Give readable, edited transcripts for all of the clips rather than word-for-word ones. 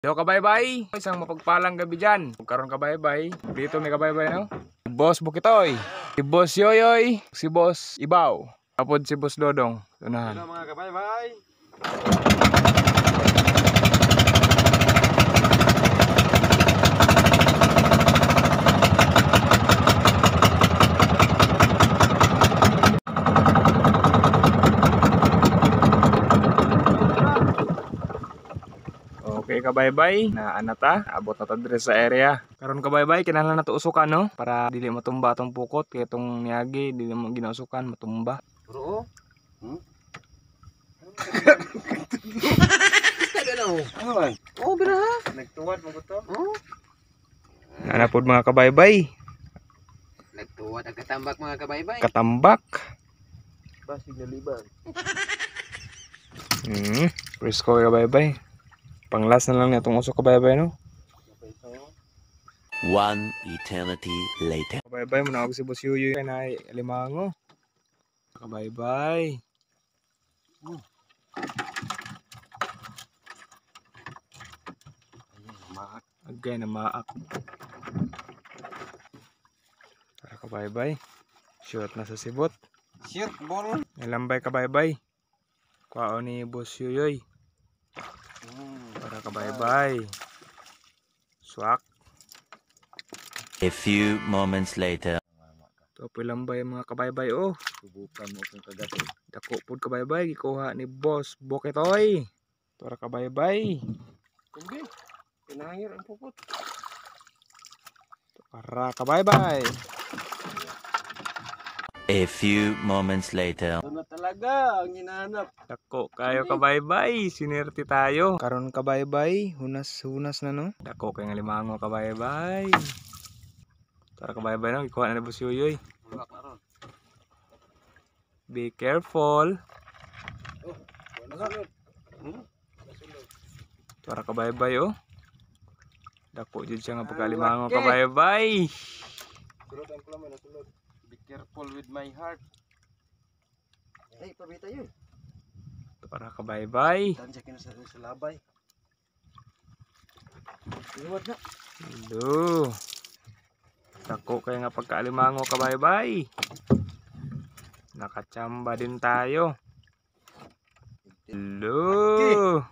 Yo kabaybay, isang mapagpalang gabi dyan. Karon kabaybay, dito may kabaybay no? Boss Bukitoy, si Boss Yoyoy, si Boss Ibaw, tapos si Boss Dodong. Tunahan. Hello mga kabaybay. Okay kabaybay, naanata, abot na ta dire sa area. Karon kabaybay, kinahanglan nato usukan no para dili matumba tong pukot kay tong niyagi dili mo ginausukan matumba. Bro. Taga na oh. Ano man? Oh, bira ha. Nagtuwad mo ko to? Oh. Nanapod mga kabaybay, Nagtuwad ang katambak mga kabaybay. katambak. Basig na liban. Presko kabaybay. Panglas na lang itong usok kabaybay no. One eternity later. Kabaybay, manawag si Boss Yuyoy kay na alimango. Kabaybay. Maak. Agay na maak. Tara kabaybay. Short na sa sibot. Shoot ball. Nilambay kabaybay. Kwao ni Boss Yuyoy. Para kabaybay. Swak. A few moments later. Ito po lambay mga kabaybay oh. Subukan mo kung kagatin. Dako po kabaybay. Gikuha ni Boss Bukitoy. Para kabaybay. Kumbi. Pinahangir ang pupot. Para kabaybay. A few moments later. Ito na talaga ang hinahanap. Dako kayo kabaybay. Sinerti tayo. Karon kabaybay. Hunas na no. Dako kay nga limango kabaybay. Tara kabaybay no. Gikuha na ni Boss Yuyoy. Bulak na ron. Be careful. Oh, nasulod. Tara kabaybay oh. Dako jud siya nga pagkalimango laki. kabaybay. Sulod ang pula may nasulod. Be careful with my heart. Ay, pabita yun. Tara kabaybay. Tansya sa labay. Iwad na. Hello. Dako kay nga pagkalimango kabaybay. Nakachamba din tayo. Hello.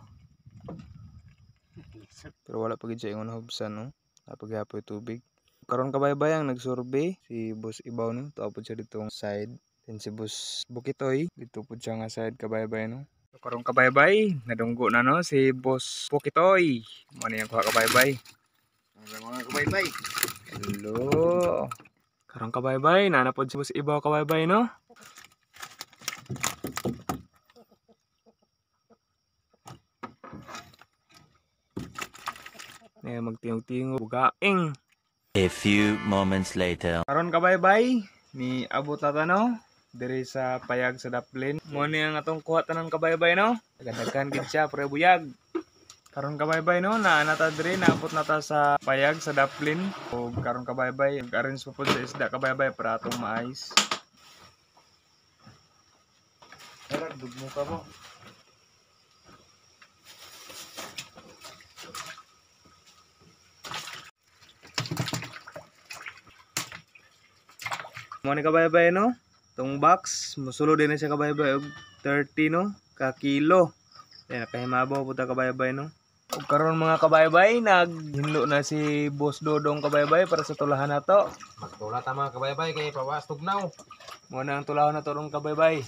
Pero wala pa gid siya ingon hubsan no. Napagyapoy tubig. Karon kabaybay ang nagsurvey si Boss Ibaw no. Tapos siya ditong side. Then si Boss Bukitoy dito po siya nga side kabaybay no. So, karon kabaybay nadunggo na no si Boss Bukitoy. Mo niyang kuha kabaybay. Mga kabaybay. Hello. Karon kabaybay nanapod si Boss Ibaw kabaybay no. Magtingog-tingog bugaing. A few moments later. Karon kabaybay ni abot na no diri sa payag sa Daplin. Mo ni ang atong kuha tanan kabaybay no. Daghan gid siya pre buyag. Karon kabaybay no naana ta diri naabot na ta sa payag sa Daplin. O karon kabaybay arrange pa pud sa isda kabaybay para atong mais. Tara, dugmo ka mo. Mo ni kabaybay no. Tong box musulo din na siya kabaybay og 30 no ka kilo. Ay nakahimabaw pud ta kabaybay no. Ug karon mga kabaybay naghinlo na si Boss Dodong kabaybay para sa tulahan nato. Magtula ta mga kabaybay kay pawas tugnaw. Mo na ang tulahon nato rong kabaybay.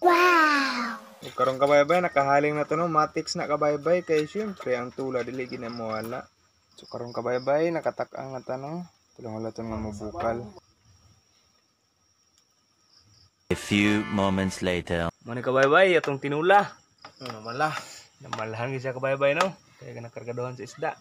Wow. Ug karon kabaybay nakahaling na to no matics na kabaybay kay syempre ang tula dili gina mawala. So karon kabaybay nakatak-ang na ta no. Tulong wala to nga mabukal. A few moments later. Mo ni kabaybay atong tinula. Namala. Namalahan gyud siya kabaybay no. Kaya nakargaduhan sa isda.